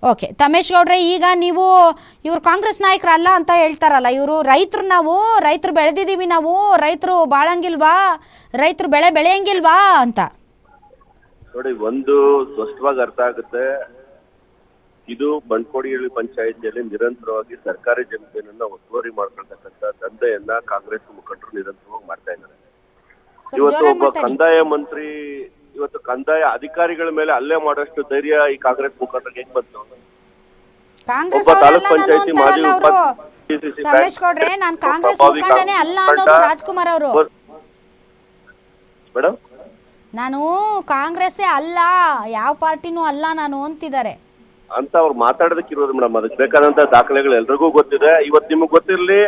Okay ತಮೇಶ್ ಗೌಡ್ರೆ, ಈಗ ನೀವು ಇವರು ಕಾಂಗ್ರೆಸ್ ನಾಯಕರಲ್ಲ ಅಂತ ಹೇಳ್ತಾರಲ್ಲ, ಇವರು ರೈತರು, ರೈತರು ಬೆಳೆದಿದ್ದೀವಿ, ರೈತರು ಬಾಳಂಗಿಲ್ವಾ, ರೈತರು ಬೆಳೆಯಂಗಿಲ್ವಾ ಅಂತ ನೋಡಿ. ಒಂದು ಸ್ಪಷ್ಟವಾಗಿ ಅರ್ಥ ಆಗುತ್ತೆ, ಇದು ಬಂಟ್ಕೋಡಿಹಳ್ಳಿ ಪಂಚಾಯಿತಿಯಲ್ಲಿ ನಿರಂತರವಾಗಿ ಸರ್ಕಾರಿ ಜಮೀನನ್ನ ಒತ್ತುವರಿ ಮಾಡ್ಕೊಳ್ತಕ್ಕಂಥ ದಂಧೆಯನ್ನ ಕಾಂಗ್ರೆಸ್ ಮುಖಂಡರು ನಿರಂತರವಾಗಿ ಮಾಡ್ತಾ ಇದ್ದಾರೆ. ಇವತ್ತು ಒಬ್ಬ ಕಂದಾಯ ಮಂತ್ರಿ, ಇವತ್ತು ಕಂದಾಯ ಅಧಿಕಾರಿಗಳ ಮೇಲೆ ಹಲ್ಲೆ ಮಾಡೋಷ್ಟು ಧೈರ್ಯ ಈ ಕಾಂಗ್ರೆಸ್ ಮುಖಂಡರಿಗೆ ಹೆಂಗ್ ಬಂತು? ಒಬ್ಬ ತಾಲೂಕ್ ಪಂಚಾಯತಿ ಮಾಜಿ ರಮೇಶ್ ಗೌಡ್ರೆ, ನಾನು ಕಾಂಗ್ರೆಸ್ ಮುಖಂಡನೇ ಅಲ್ಲ ಅನ್ನೋದು ರಾಜ್ಕುಮಾರ್ ಅವರು. ಮೇಡಮ್, ನಾನು ಕಾಂಗ್ರೆಸ್ಸೇ ಅಲ್ಲ, ಯಾವ ಪಾರ್ಟಿನೂ ಅಲ್ಲ ನಾನು ಅಂತಿದ್ದಾರೆ ಅಂತ ಅವ್ರು ಮಾತಾಡೋದಕ್ಕಿರೋದು ಮೇಡಮ್. ಅದಕ್ಕೆ ಬೇಕಾದಂತ ದಾಖಲೆಗಳು ಎಲ್ರಿಗೂ ಗೊತ್ತಿದೆ. ಇವತ್ತು ನಿಮಗ್ ಗೊತ್ತಿರ್ಲಿ,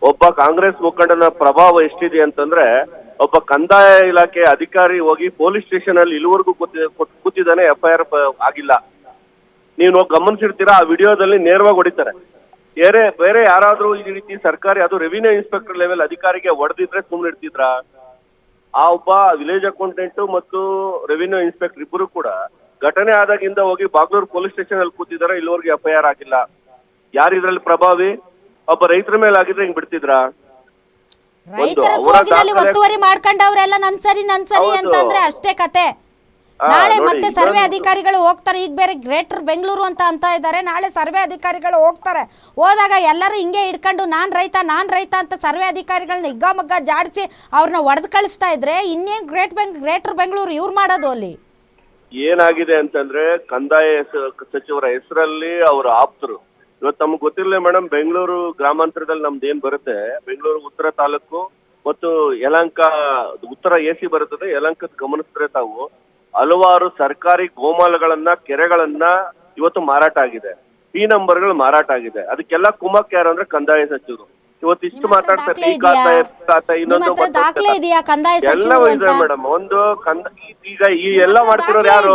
ಒಬ್ಬ ಕಾಂಗ್ರೆಸ್ ಮುಖಂಡನ ಪ್ರಭಾವ ಎಷ್ಟಿದೆ ಅಂತಂದ್ರೆ, ಒಬ್ಬ ಕಂದಾಯ ಇಲಾಖೆ ಅಧಿಕಾರಿ ಹೋಗಿ ಪೊಲೀಸ್ ಸ್ಟೇಷನ್ ಅಲ್ಲಿ ಇಲ್ಲಿವರೆಗೂ ಕೂತಿದ್ದಾನೆ, FIR ಆಗಿಲ್ಲ. ನೀವು ಗಮನಿಸಿರ್ತೀರಾ, ಆ ವಿಡಿಯೋದಲ್ಲಿ ನೇರವಾಗಿ ಹೊಡಿತಾರೆ. ಬೇರೆ ಯಾರಾದ್ರೂ ಈ ರೀತಿ ಸರ್ಕಾರಿ, ಅದು ರೆವಿನ್ಯೂ ಇನ್ಸ್ಪೆಕ್ಟರ್ ಲೆವೆಲ್ ಅಧಿಕಾರಿಗೆ ಹೊಡೆದಿದ್ರೆ ಸುಮ್ಮನೆ ಇರ್ತಿದ್ರ? ಆ ಒಬ್ಬ ವಿಲೇಜ್ ಅಕೌಂಟೆಂಟ್ ಮತ್ತು ರೆವಿನ್ಯೂ ಇನ್ಸ್ಪೆಕ್ಟರ್ ಇಬ್ಬರು ಕೂಡ ಘಟನೆ ಆದಾಗಿಂದ ಹೋಗಿ ಬಾಗ್ಲೂರು ಪೊಲೀಸ್ ಸ್ಟೇಷನ್ ಅಲ್ಲಿ ಕೂತಿದ್ದಾರೆ, ಇಲ್ಲಿವರೆಗೆ FIR ಆಗಿಲ್ಲ. ಯಾರು ಇದ್ರಲ್ಲಿ ಪ್ರಭಾವಿ? ಒಬ್ಬ ರೈತರ ಮೇಲೆ ಆಗಿದ್ರೆ ಹಿಂಗ್ ಬಿಡ್ತಿದ್ರ? ಒತ್ತುವರಿ ಮಾಡ್ಕೊಂಡವ್ರೆಲ್ಲ ನನ್ ಸರಿ ಅಂತಂದ್ರೆ ಅಷ್ಟೇ ಕತೆ. ನಾಳೆ ಮತ್ತೆ ಸರ್ವೆ ಅಧಿಕಾರಿಗಳು ಹೋಗ್ತಾರೆ. ಈಗ ಬೇರೆ ಗ್ರೇಟರ್ ಬೆಂಗಳೂರು ಅಂತ ಇದ್ದಾರೆ. ನಾಳೆ ಸರ್ವೆ ಅಧಿಕಾರಿಗಳು ಹೋದಾಗ ಎಲ್ಲರೂ ಹಿಂಗೆ ಹಿಡ್ಕೊಂಡು ನಾನ್ ರೈತ ಅಂತ ಸರ್ವೆ ಅಧಿಕಾರಿಗಳನ್ನ ಹಿಗ್ಗಾಮಗ್ಗ ಜಾಡಿಸಿ ಅವ್ರನ್ನ ಒಡೆದು ಕಳಿಸ್ತಾ ಇದ್ರೆ ಇನ್ನೇನ್ ಗ್ರೇಟರ್ ಬೆಂಗಳೂರು ಇವ್ರು ಮಾಡೋದು? ಅಲ್ಲಿ ಏನಾಗಿದೆ ಅಂತಂದ್ರೆ, ಕಂದಾಯ ಸಚಿವರ ಹೆಸರಲ್ಲಿ ಅವರ ಆಪ್ತರು. ಇವತ್ತು ನಮ್ಗೆ ಗೊತ್ತಿರಲಿಲ್ಲ ಮೇಡಮ್, ಬೆಂಗಳೂರು ಗ್ರಾಮಾಂತರದಲ್ಲಿ ನಮ್ದು ಏನ್ ಬರುತ್ತೆ, ಬೆಂಗಳೂರು ಉತ್ತರ ತಾಲೂಕು ಮತ್ತು ಯಲಹಂಕ ಉತ್ತರ AC ಬರುತ್ತದೆ. ಯಲಹಂಕದ ಗಮನಿಸಿದ್ರೆ ತಾವು ಹಲವಾರು ಸರ್ಕಾರಿ ಗೋಮಾಳಗಳನ್ನ, ಕೆರೆಗಳನ್ನ ಇವತ್ತು ಮಾರಾಟ ಆಗಿದೆ. P ನಂಬರ್ಗಳು ಮಾರಾಟ ಆಗಿದೆ. ಅದಕ್ಕೆಲ್ಲ ಕುಮ್ಮಕ್ ಯಾರು ಅಂದ್ರೆ ಕಂದಾಯ ಸಚಿವರು. ಇವತ್ತು ಇಷ್ಟು ಮಾತಾಡ್ತಾರೆ, ಇನ್ನೊಂದು ಎಲ್ಲವೂ ಇದೆ ಮೇಡಮ್. ಒಂದು ಈಗ ಈ ಎಲ್ಲ ಮಾಡ್ತಿರೋರು ಯಾರು?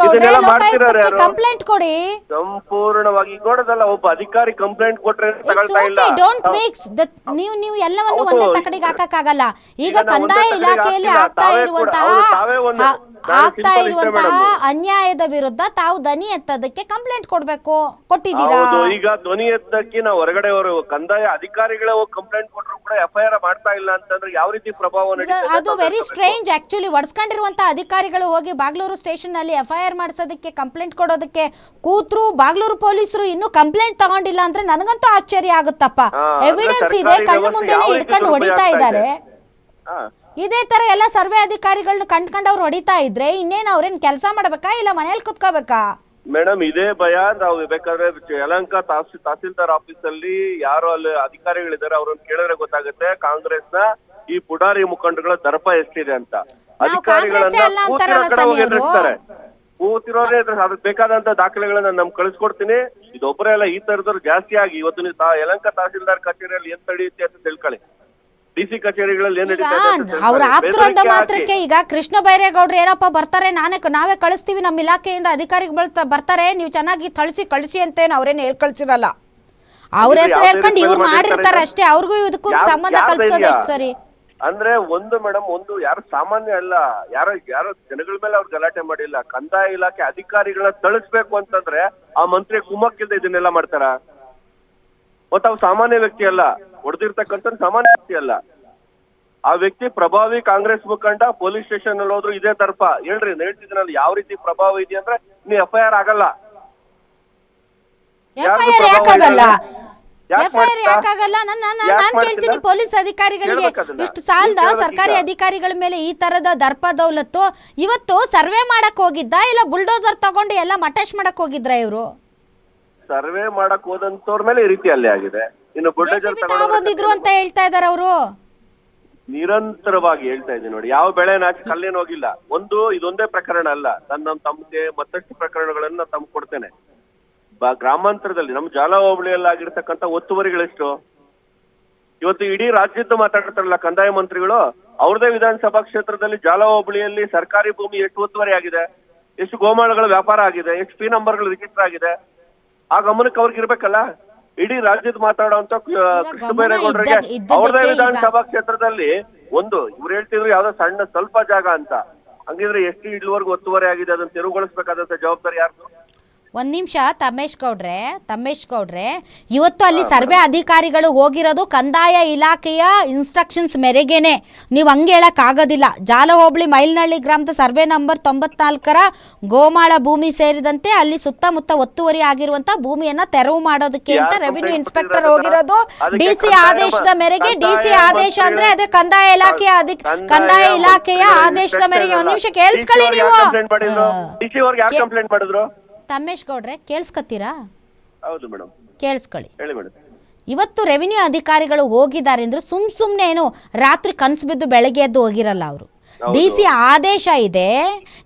ಇದನ್ನೆಲ್ಲ ಮಾಡ್ತಿರೋರು ಯಾರು? ಕಂಪ್ಲೇಂಟ್ ಕೊಡಿ. ಸಂಪೂರ್ಣವಾಗಿ ಕೊಡೋದಲ್ಲ, ಒಬ್ಬ ಅಧಿಕಾರಿ ಕಂಪ್ಲೇಂಟ್ ಕೊಟ್ರೆ ತಗೊಳ್ತಾ ಇಲ್ಲ. ನೀವು ಎಲ್ಲವನ್ನು ಒಂದೇ ತಕಡಿಗೆ ಹಾಕಕ್ಕಾಗಲ್ಲ. ಈಗ ಕಂದಾಯ ಇಲಾಖೆಯಲ್ಲಿ ಆಗ್ತಾ ಇರುವಂತಹ ಅನ್ಯಾಯದ ವಿರುದ್ಧ ತಾವು ಧ್ವನಿ ಎತ್ತದಕ್ಕೆ ಕಂಪ್ಲೇಂಟ್ ಕೊಟ್ಟಿದ್ದೀರಾ? ಈಗ ಧ್ವನಿ ಎತ್ತಕ್ಕೆ ನಾವು ಹೊರಗಡೆ ಅವರು ಕಂದಾಯ ಅಧಿಕಾರಿಗಳೇ ಹೋಗಿ ಕಂಪ್ಲೇಂಟ್ ಕೊಟ್ಟರು ಕೂಡ FIR ಮಾಡ್ತಾ ಇಲ್ಲ ಅಂತಂದ್ರೆ ಯಾವ ರೀತಿ ಪ್ರಭಾವ ನಡೀತದೆ? ಅದು ವೆರಿ ಸ್ಟ್ರೇಂಜ್ ಆಕ್ಚುಲಿ. ಒಡ್ಸ್ಕೊಂಡಿರುವಂತಹ ಅಧಿಕಾರಿಗಳು ಹೋಗಿ ಬಾಗ್ಲೂರು ಸ್ಟೇಷನ್ ನಲ್ಲಿ FIR ಮಾಡಿಸೋದಕ್ಕೆ, ಕಂಪ್ಲೇಂಟ್ ಕೊಡೋದಕ್ಕೆ ಕೂತ್ರು. ಬಾಗ್ಲೂರು ಪೊಲೀಸರು ಇನ್ನೂ ಕಂಪ್ಲೇಂಟ್ ತಗೊಂಡಿಲ್ಲ ಅಂದ್ರೆ ನನಗಂತೂ ಆಶ್ಚರ್ಯ ಆಗುತ್ತಪ್ಪ. ಎವಿಡೆನ್ಸ್ ಇದೆ, ಕಣ್ಣು ಮುಂದೆನೆ ಹಿಡ್ಕೊಂಡು ಹೊಡಿತಾ ಇದ್ದಾರೆ. ಇದೇ ತರ ಎಲ್ಲ ಸರ್ವೆ ಅಧಿಕಾರಿಗಳನ್ನ ಕಂಡ್ಕೊಂಡವ್ರು ಹೊಡಿತಾ ಇದ್ರೆ ಇನ್ನೇನು ಅವ್ರೇನ್ ಕೆಲಸ ಮಾಡ್ಬೇಕಾ, ಇಲ್ಲ ಮನೇಲಿ ಕುತ್ಕೋಬೇಕಾ? ಮೇಡಮ್, ಇದೇ ಭಯ. ನಾವು ಬೇಕಾದ್ರೆ ಯಲಹಂಕ ತಹಸೀಲ್ದಾರ್ ಆಫೀಸ್ ಅಲ್ಲಿ ಯಾರು ಅಲ್ಲಿ ಅಧಿಕಾರಿಗಳಿದ್ದಾರೆ, ಅವ್ರನ್ನ ಕೇಳಿದ್ರೆ ಗೊತ್ತಾಗುತ್ತೆ ಕಾಂಗ್ರೆಸ್ನ ಈ ಪುಡಾರಿ ಮುಖಂಡಗಳ ದರ್ಪ ಎಷ್ಟಿದೆ ಅಂತ. ಅಧಿಕಾರಿಗಳನ್ನ ಕೂತಿರೋರೇ ಅದಕ್ಕೆ ಬೇಕಾದಂತ ದಾಖಲೆಗಳನ್ನ ನಮ್ಗೆ ಕಳಿಸ್ಕೊಡ್ತೀನಿ. ಇದೊಬ್ಬರೇ ಅಲ್ಲ, ಈ ತರದವ್ರು ಜಾಸ್ತಿ ಆಗಿ ಇವತ್ತು ನೀವು ಯಲಹಂಕ ತಹಸೀಲ್ದಾರ್ ಕಚೇರಿಯಲ್ಲಿ ಏನ್ ತಡೆಯುತ್ತೆ ಅಂತ ತಿಳ್ಕೊಳ್ಳಿ. DC ಕಚೇರಿಗಳಲ್ಲಿ ಏನ್ ಅವ್ರ ಆಪ್ತರು ಅಂದ ಮಾತ್ರಕ್ಕೆ ಈಗ ಕೃಷ್ಣ ಬೈರೇಗೌಡ್ರು ಏನಪ್ಪ ಬರ್ತಾರೆ, ನಾವೇ ಕಳಿಸ್ತೀವಿ, ನಮ್ಮ ಇಲಾಖೆಯಿಂದ ಅಧಿಕಾರಿಗಳು ಬರ್ತಾರೆ, ನೀವು ಚೆನ್ನಾಗಿ ಕಳಿಸಿ ಅಂತೇನು ಅವ್ರೇನು ಕಳ್ಸಿರಲ್ಲ. ಅವ್ರ ಹೆಸರು ಹೇಳ್ಕೊಂಡು ಇವ್ರು ಮಾಡಿರ್ತಾರೆ ಅಷ್ಟೇ. ಅವ್ರಿಗೂ ಇದಕ್ಕೂ ಸಂಬಂಧ ಕಲ್ಪಿಸೋದು ಎಷ್ಟು ಸರಿ? ಅಂದ್ರೆ ಒಂದು ಮೇಡಮ್, ಒಂದು ಯಾರು ಸಾಮಾನ್ಯ ಅಲ್ಲ, ಯಾರೋ ಜನಗಳ ಮೇಲೆ ಅವ್ರು ಗಲಾಟೆ ಮಾಡಿಲ್ಲ. ಕಂದಾಯ ಇಲಾಖೆ ಅಧಿಕಾರಿಗಳನ್ನ ತಳಿಸ್ಬೇಕು ಅಂತಂದ್ರೆ ಆ ಮಂತ್ರಿ ಕುಮ್ಮಕ್ಕಿಂದ ಇದನ್ನೆಲ್ಲ ಮಾಡ್ತಾರ? ಮತ್ತೆ ಅವ್ರು ಸಾಮಾನ್ಯ ವ್ಯಕ್ತಿ ಅಲ್ಲ, ಹೊಡೆದಿರ್ತಕ್ಕಂಥ ಸಾಮಾನ್ಯ ವ್ಯಕ್ತಿ ಅಲ್ಲ. ಆ ವ್ಯಕ್ತಿ ಪ್ರಭಾವಿ ಕಾಂಗ್ರೆಸ್ ಮುಖಂಡ. ಪೊಲೀಸ್ ಸ್ಟೇಷನ್ ಅಲ್ಲಿ ಹೋದ್ರು ಇದೇ ತರ್ಪ. ಹೇಳ್ತಿದ್ರಲ್ಲಿ ಯಾವ ರೀತಿ ಪ್ರಭಾವ ಇದೆ ಅಂದ್ರೆ ನೀವು FIR ಆಗಲ್ಲ. ನಾನ್ ಕೇಳ್ತೀನಿ, ಪೊಲೀಸ್ ಅಧಿಕಾರಿಗಳಿಗೆ ಇಷ್ಟು ಸಾಲದ ಸರ್ಕಾರಿ ಅಧಿಕಾರಿಗಳ ಮೇಲೆ ಈ ತರದ ದರ್ಪ ದೌಲತ್ತು? ಇವತ್ತು ಸರ್ವೆ ಮಾಡಕ್ ಹೋಗಿದ್ದ, ಇಲ್ಲ ಬುಲ್ಡೋಸರ್ ತಗೊಂಡು ಎಲ್ಲ ಮಟೇಶ್ ಮಾಡಕ್ ಹೋಗಿದ್ರ? ಇವರು ಸರ್ವೆ ಮಾಡಕ್ ಹೋದಂತವ್ರ ಮೇಲೆ ಈ ರೀತಿ ಅಲ್ಲೇ ಆಗಿದೆ. ಇನ್ನು ಬುಲ್ಡೋಸರ್ ಬಂದಿದ್ರು ಅಂತ ಹೇಳ್ತಾ ಇದಾರೆ ಅವರು. ನಿರಂತರವಾಗಿ ಹೇಳ್ತಾ ಇದ್ದೀನಿ ನೋಡಿ, ಯಾವ ಬೆಳೆ ನಾಚಿ ಕಲ್ಲೇನು ಹೋಗಿಲ್ಲ. ಇದೊಂದೇ ಪ್ರಕರಣ ಅಲ್ಲ, ತಮಗೆ ಮತ್ತಷ್ಟು ಪ್ರಕರಣಗಳನ್ನ ತಮ್ಗೆ ಕೊಡ್ತೇನೆ. ಗ್ರಾಮಾಂತರದಲ್ಲಿ ನಮ್ಮ ಜಾಲ ಹೋಬಳಿಯಲ್ಲಿ ಆಗಿರ್ತಕ್ಕಂಥ ಒತ್ತುವರಿಗಳೆಷ್ಟು? ಇವತ್ತು ಇಡೀ ರಾಜ್ಯದ್ದು ಮಾತಾಡ್ತಾರಲ್ಲ ಕಂದಾಯ ಮಂತ್ರಿಗಳು. ಅವ್ರದೇ ವಿಧಾನಸಭಾ ಕ್ಷೇತ್ರದಲ್ಲಿ ಜಾಲ ಹೋಬಳಿಯಲ್ಲಿ ಸರ್ಕಾರಿ ಭೂಮಿ ಎಷ್ಟು ಒತ್ತುವರಿ ಆಗಿದೆ, ಎಷ್ಟು ಗೋಮಾಳಗಳ ವ್ಯಾಪಾರ ಆಗಿದೆ, ಎಷ್ಟು P ನಂಬರ್ಗಳು ರಿಜಿಸ್ಟರ್ ಆಗಿದೆ, ಆ ಗಮನಕ್ಕೆ ಅವ್ರಿಗೆ ಇರ್ಬೇಕಲ್ಲ. ಇಡೀ ರಾಜ್ಯದ ಮಾತಾಡುವಂತ ಕೃಷ್ಣ ಬೈರೇಗೌಡರಿಗೆ ಅವ್ರದೇ ವಿಧಾನಸಭಾ ಕ್ಷೇತ್ರದಲ್ಲಿ ಇವ್ರು ಹೇಳ್ತಿದ್ರು ಯಾವ್ದೋ ಸಣ್ಣ ಸ್ವಲ್ಪ ಜಾಗ ಅಂತ. ಹಂಗಿದ್ರೆ ಎಷ್ಟು ಇಲ್ಲಿವರೆಗೂ ಒತ್ತುವರಿ ಆಗಿದೆ, ಅದನ್ನ ತೆರವುಗೊಳಿಸಬೇಕಾದಂತ ಜವಾಬ್ದಾರಿ ಯಾರ್ದು? ಒಂದ್ ನಿಮಿಷ ತಮ್ಮೇಶ್ ಗೌಡ್ರೆ ಇವತ್ತು ಅಲ್ಲಿ ಸರ್ವೆ ಅಧಿಕಾರಿಗಳು ಹೋಗಿರೋದು ಕಂದಾಯ ಇಲಾಖೆಯ ಇನ್ಸ್ಟ್ರಕ್ಷನ್ಸ್ ಮೇರೆಗೇನೆ. ನೀವು ಹಂಗೆ ಹೇಳಕ್ ಆಗೋದಿಲ್ಲ. ಜಾಲ ಹೋಬಳಿ ಮೈಲ್ನಹಳ್ಳಿ ಗ್ರಾಮದ ಸರ್ವೆ ನಂಬರ್ 94ರ ಗೋಮಾಳ ಭೂಮಿ ಸೇರಿದಂತೆ ಅಲ್ಲಿ ಸುತ್ತಮುತ್ತ ಒತ್ತುವರಿ ಆಗಿರುವಂತ ಭೂಮಿಯನ್ನ ತೆರವು ಮಾಡೋದಕ್ಕೆ ಅಂತ ರೆವಿನ್ಯೂ ಇನ್ಸ್ಪೆಕ್ಟರ್ ಹೋಗಿರೋದು ಡಿಸಿ ಆದೇಶದ ಮೇರೆಗೆ. ಡಿಸಿ ಆದೇಶ ಅಂದ್ರೆ ಅದೇ ಕಂದಾಯ ಇಲಾಖೆಯ ಆದೇಶದ ಮೇರೆಗೆ. ಒಂದ್ ನಿಮಿಷ ಕೇಳಿಸ್ಕೊಳ್ಳಿ ನೀವು. ತಮ್ಮೇಶ್ ಗೌಡ್ರೆ ಕೇಳಿಸ್ಕೊತೀರಾ? ಹೌದು ಮೇಡಮ್, ಕೇಳಿಸ್ಕೊಳ್ಳಿ. ಹೇಳಿ ಮೇಡಮ್. ಇವತ್ತು ರೆವಿನ್ಯೂ ಅಧಿಕಾರಿಗಳು ಹೋಗಿದ್ದಾರೆ ಅಂದ್ರೆ ಸುಮ್ಮನೆ ಏನು ರಾತ್ರಿ ಕನ್ಸು ಬಿದ್ದು ಬೆಳಗ್ಗೆ ಎದ್ದು ಹೋಗಿರಲ್ಲ ಅವರು. ಡಿಸಿ ಆದೇಶ ಇದೆ.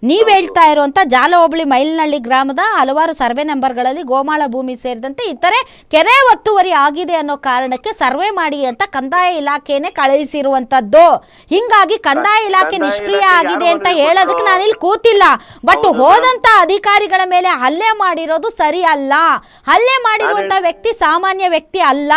ನೀವು ಹೇಳ್ತಾ ಇರುವಂತ ಜಾಲ ಹೋಬಳಿ ಮೈಲ್ನಹಳ್ಳಿ ಗ್ರಾಮದ ಹಲವಾರು ಸರ್ವೆ ನಂಬರ್ಗಳಲ್ಲಿ ಗೋಮಾಳ ಭೂಮಿ ಸೇರಿದಂತೆ ಇತರೆ ಕೆರೆ ಒತ್ತುವರಿ ಆಗಿದೆ ಅನ್ನೋ ಕಾರಣಕ್ಕೆ ಸರ್ವೆ ಮಾಡಿ ಅಂತ ಕಂದಾಯ ಇಲಾಖೆನೇ ಕಳುಹಿಸಿರುವಂತದ್ದು. ಹಿಂಗಾಗಿ ಕಂದಾಯ ಇಲಾಖೆ ನಿಷ್ಕ್ರಿಯ ಆಗಿದೆ ಅಂತ ಹೇಳೋದಕ್ಕೆ ನಾನಿಲ್ಲಿ ಕೂತಿಲ್ಲ. ಬಟ್ ಹೋದಂತ ಅಧಿಕಾರಿಗಳ ಮೇಲೆ ಹಲ್ಲೆ ಮಾಡಿರೋದು ಸರಿ ಅಲ್ಲ. ಹಲ್ಲೆ ಮಾಡಿರುವಂತ ವ್ಯಕ್ತಿ ಸಾಮಾನ್ಯ ವ್ಯಕ್ತಿ ಅಲ್ಲ.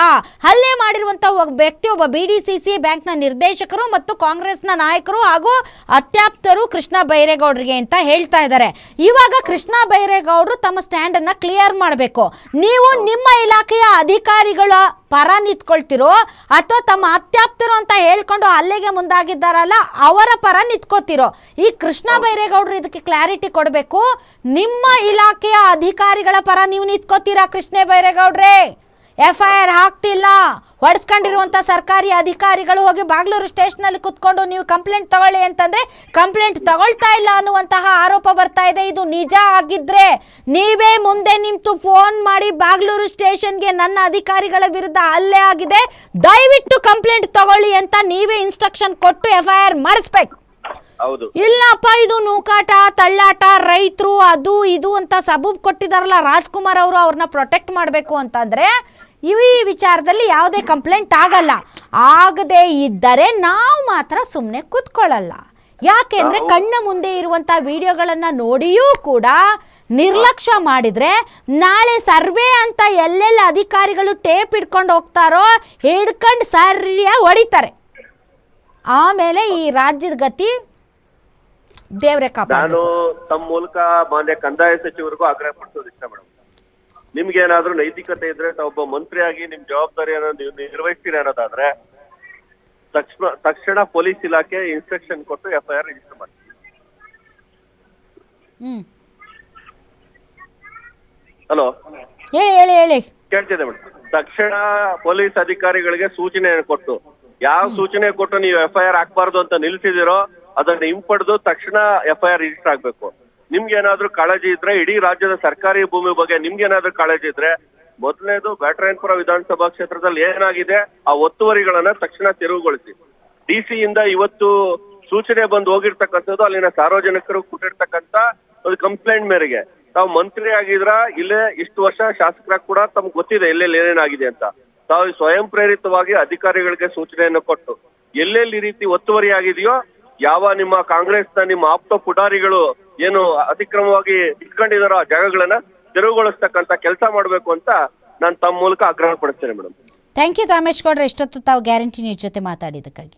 ಹಲ್ಲೆ ಮಾಡಿರುವಂತ ವ್ಯಕ್ತಿ ಒಬ್ಬ BDCC ಬ್ಯಾಂಕ್ನ ನಿರ್ದೇಶಕರು ಮತ್ತು ಕಾಂಗ್ರೆಸ್ನ ನಾಯಕರು ಹಾಗೂ ಅತ್ಯಾಪ್ತರು ಕೃಷ್ಣ ಬೈರೇಗೌಡರಿಗೆ ಅಂತ ಹೇಳ್ತಾ ಇದ್ದಾರೆ. ಇವಾಗ ಕೃಷ್ಣ ಬೈರೇಗೌಡರು ತಮ್ಮ ಸ್ಟ್ಯಾಂಡ್ ಅನ್ನ ಕ್ಲಿಯರ್ ಮಾಡಬೇಕು. ನೀವು ನಿಮ್ಮ ಇಲಾಖೆಯ ಅಧಿಕಾರಿಗಳ ಪರ ನಿಂತ್ಕೊಳ್ತಿರೋ ಅಥವಾ ತಮ್ಮ ಅತ್ಯಾಪ್ತರು ಅಂತ ಹೇಳ್ಕೊಂಡು ಹಲ್ಲೆಗೆ ಮುಂದಾಗಿದ್ದಾರಲ್ಲ ಅವರ ಪರ ನಿಂತ್ಕೋತಿರೋ? ಈ ಕೃಷ್ಣ ಬೈರೇಗೌಡರು ಇದಕ್ಕೆ ಕ್ಲಾರಿಟಿ ಕೊಡಬೇಕು. ನಿಮ್ಮ ಇಲಾಖೆಯ ಅಧಿಕಾರಿಗಳ ಪರ ನೀವು ನಿಂತ್ಕೋತೀರಾ ಕೃಷ್ಣ ಬೈರೇಗೌಡ್ರೆ? FIR ಹಾಕ್ತಿಲ್ಲ. ಹೊಡೆಸ್ಕೊಂಡಿರುವಂಥ ಸರ್ಕಾರಿ ಅಧಿಕಾರಿಗಳು ಹೋಗಿ ಬಾಗ್ಲೂರು ಸ್ಟೇಷನಲ್ಲಿ ಕುತ್ಕೊಂಡು ನೀವು ಕಂಪ್ಲೇಂಟ್ ತಗೊಳ್ಳಿ ಅಂತಂದ್ರೆ ಕಂಪ್ಲೇಂಟ್ ತಗೊಳ್ತಾ ಇಲ್ಲ ಅನ್ನುವಂತಹ ಆರೋಪ ಬರ್ತಾ ಇದೆ. ಇದು ನಿಜ ಆಗಿದ್ರೆ ನೀವೇ ಮುಂದೆ ನಿಂತು ಫೋನ್ ಮಾಡಿ ಬಾಗ್ಲೂರು ಸ್ಟೇಷನ್ಗೆ ನನ್ನ ಅಧಿಕಾರಿಗಳ ವಿರುದ್ಧ ಹಲ್ಲೆ ಆಗಿದೆ, ದಯವಿಟ್ಟು ಕಂಪ್ಲೇಂಟ್ ತಗೊಳ್ಳಿ ಅಂತ ನೀವೇ ಇನ್ಸ್ಟ್ರಕ್ಷನ್ ಕೊಟ್ಟು FIR ಮಾಡಿಸ್ಬೇಕು. ಇಲ್ಲಪ್ಪ ಇದು ನೂಕಾಟ ತಳ್ಳಾಟ, ರೈತರು ಅದು ಇದು ಅಂತ ಸಬೂಬ್ ಕೊಟ್ಟಿದಾರಲ್ಲ ರಾಜ್ಕುಮಾರ್ ಅವರು, ಅವ್ರನ್ನ ಪ್ರೊಟೆಕ್ಟ್ ಮಾಡಬೇಕು ಅಂತಂದ್ರೆ ಈ ವಿಚಾರದಲ್ಲಿ ಯಾವುದೇ ಕಂಪ್ಲೇಂಟ್ ಆಗಲ್ಲ. ಆಗದೆ ಇದ್ದರೆ ನಾವು ಮಾತ್ರ ಸುಮ್ಮನೆ ಕೂತ್ಕೊಳ್ಳಲ್ಲ. ಯಾಕೆಂದ್ರೆ ಕಣ್ಣ ಮುಂದೆ ಇರುವಂತ ವಿಡಿಯೋಗಳನ್ನ ನೋಡಿಯೂ ಕೂಡ ನಿರ್ಲಕ್ಷ್ಯ ಮಾಡಿದ್ರೆ ನಾಳೆ ಸರ್ವೆ ಅಂತ ಎಲ್ಲೆಲ್ಲ ಅಧಿಕಾರಿಗಳು ಟೇಪ್ ಹಿಡ್ಕೊಂಡು ಹೋಗ್ತಾರೋ ಹಿಡ್ಕೊಂಡು ಸರಿಯಾಗಿ ಹೊಡಿತಾರೆ. ಆಮೇಲೆ ಈ ರಾಜ್ಯದ ಗತಿ ದೇವ್ರೆ ಕಾಪಾಡ. ನಾನು ತಮ್ಮ ಮೂಲಕ ಮಾನ್ಯ ಕಂದಾಯ ಸಚಿವರಿಗೂ ಆಗ್ರಹ ಪಡಿಸೋದು ಇಷ್ಟ ಮೇಡಮ್. ನಿಮ್ಗೆ ಏನಾದ್ರೂ ನೈತಿಕತೆ ಇದ್ರೆ ಒಬ್ಬ ಮಂತ್ರಿಯಾಗಿ ನಿಮ್ ಜವಾಬ್ದಾರಿಯನ್ನು ನೀವು ನಿರ್ವಹಿಸ್ತೀರಿ ಅನ್ನೋದಾದ್ರೆ ತಕ್ಷಣ ಪೊಲೀಸ್ ಇಲಾಖೆ ಇನ್ಸ್ಟ್ರಕ್ಷನ್ ಕೊಟ್ಟು FIR ರಿಜಿಸ್ಟರ್ ಮಾಡಿ. ಹಲೋ, ಹೇಳಿ ಕೇಳ್ತಿದೆ ಮೇಡಮ್. ತಕ್ಷಣ ಪೊಲೀಸ್ ಅಧಿಕಾರಿಗಳಿಗೆ ಸೂಚನೆ ಕೊಟ್ಟು, ಯಾವ ಸೂಚನೆ ಕೊಟ್ಟು ನೀವು FIR ಹಾಕ್ಬಾರ್ದು ಅಂತ ನಿಲ್ಸಿದಿರೋ ಅದನ್ನ ಹಿಂಪಡೆದು ತಕ್ಷಣ FIR ರಿಜಿಸ್ಟರ್ ಆಗ್ಬೇಕು. ನಿಮ್ಗೆ ಏನಾದ್ರೂ ಕಾಳಜಿ ಇದ್ರೆ, ಇಡೀ ರಾಜ್ಯದ ಸರ್ಕಾರಿ ಭೂಮಿ ಬಗ್ಗೆ ನಿಮ್ಗೆ ಏನಾದ್ರೂ ಕಾಳಜಿ ಇದ್ರೆ, ಮೊದಲನೇದು ಬ್ಯಾಟರಾಯನಪುರ ವಿಧಾನಸಭಾ ಕ್ಷೇತ್ರದಲ್ಲಿ ಏನಾಗಿದೆ ಆ ಒತ್ತುವರಿಗಳನ್ನ ತಕ್ಷಣ ತೆರವುಗೊಳಿಸಿ. DC ಇಂದ ಇವತ್ತು ಸೂಚನೆ ಬಂದು ಹೋಗಿರ್ತಕ್ಕಂಥದ್ದು ಅಲ್ಲಿನ ಸಾರ್ವಜನಿಕರು ಕೊಟ್ಟಿರ್ತಕ್ಕಂಥ ಒಂದು ಕಂಪ್ಲೇಂಟ್ ಮೇರೆಗೆ ತಾವು ಮಂತ್ರಿ ಆಗಿದ್ರ, ಇಲ್ಲೇ ಇಷ್ಟು ವರ್ಷ ಶಾಸಕರಾಗಿ ಕೂಡ ತಮ್ಗೆ ಗೊತ್ತಿದೆ ಎಲ್ಲೆಲ್ಲಿ ಏನೇನಾಗಿದೆ ಅಂತ. ತಾವು ಸ್ವಯಂ ಪ್ರೇರಿತವಾಗಿ ಅಧಿಕಾರಿಗಳಿಗೆ ಸೂಚನೆಯನ್ನು ಕೊಟ್ಟು ಎಲ್ಲೆಲ್ಲಿ ಈ ರೀತಿ ಒತ್ತುವರಿ ಆಗಿದೆಯೋ, ಯಾವ ನಿಮ್ಮ ಕಾಂಗ್ರೆಸ್ನ ನಿಮ್ಮ ಆಪ್ತ ಪುಡಾರಿಗಳು ಏನು ಅತಿಕ್ರಮವಾಗಿ ಇಟ್ಕೊಂಡಿದಾರೋ ಆ ಜಾಗಗಳನ್ನ ತೆರವುಗೊಳಿಸ್ತಕ್ಕಂಥ ಕೆಲಸ ಮಾಡಬೇಕು ಅಂತ ನಾನು ತಮ್ಮ ಮೂಲಕ ಆಗ್ರಹ ಪಡಿಸ್ತೇನೆ ಮೇಡಮ್. ಥ್ಯಾಂಕ್ ಯು ತಮೇಶ್ ಗೌಡ್ರೆ, ಇಷ್ಟೊತ್ತು ತಾವು ಗ್ಯಾರಂಟಿ ನ್ಯೂಸ್ ಜೊತೆ ಮಾತಾಡಿದ್ದಕ್ಕಾಗಿ.